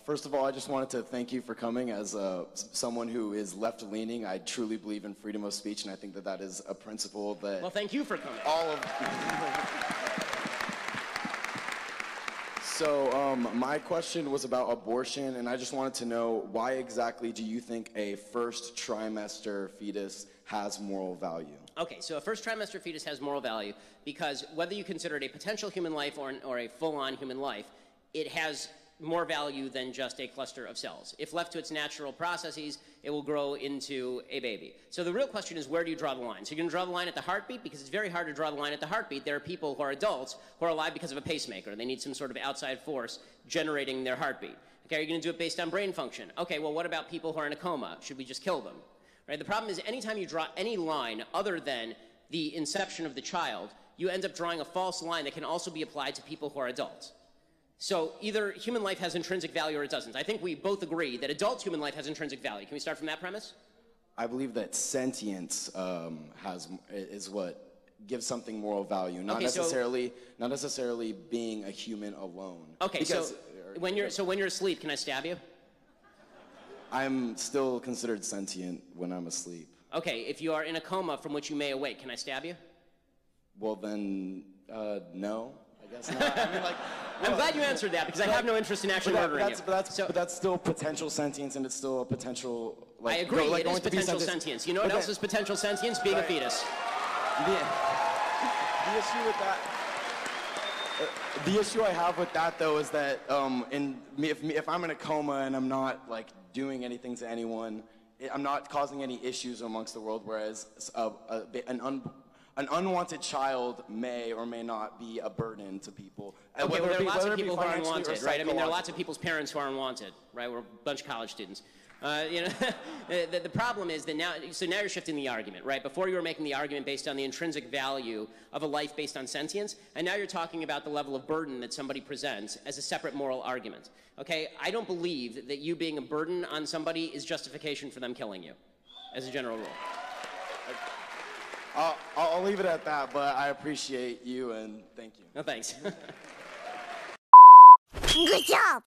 First of all, I just wanted to thank you for coming. As someone who is left-leaning, I truly believe in freedom of speech, and I think that that is a principle that... Well, thank you for coming. All of... So, my question was about abortion, and I just wanted to know, why exactly do you think a first trimester fetus has moral value? Okay, so a first trimester fetus has moral value because whether you consider it a potential human life or a full-on human life, it has more value than just a cluster of cells. If left to its natural processes, it will grow into a baby. So the real question is, where do you draw the line? So you're going to draw the line at the heartbeat, because it's very hard to draw the line at the heartbeat. There are people who are adults who are alive because of a pacemaker. They need some sort of outside force generating their heartbeat. Okay, are you going to do it based on brain function? Okay, well, what about people who are in a coma? Should we just kill them? Right? The problem is, anytime you draw any line other than the inception of the child, you end up drawing a false line that can also be applied to people who are adults. So either human life has intrinsic value or it doesn't. I think we both agree that adult human life has intrinsic value. Can we start from that premise? I believe that sentience is what gives something moral value, not necessarily being a human alone. Okay, because, so when you're asleep, can I stab you? I'm still considered sentient when I'm asleep. Okay, if you are in a coma from which you may awake, can I stab you? Well then, no. I guess not. I mean, like, I'm glad you answered that, because I have no interest in actually murdering you. But that's still potential sentience, and it's still a potential... Like, I agree, it is potential sentience. You know what else is potential sentience? Being a fetus. The issue with that... the issue I have with that, though, is that if I'm in a coma and I'm not, like, doing anything to anyone, I'm not causing any issues amongst the world, whereas an unwanted child may or may not be a burden to people. Okay, well, there are lots of people who are unwanted, right? I mean, there are lots of people's parents who are unwanted, right? We're a bunch of college students. You know, the problem is that now you're shifting the argument, right? Before you were making the argument based on the intrinsic value of a life based on sentience, and now you're talking about the level of burden that somebody presents as a separate moral argument. Okay, I don't believe that you being a burden on somebody is justification for them killing you, as a general rule. I'll leave it at that, but I appreciate you and thank you. No, thanks. Good job!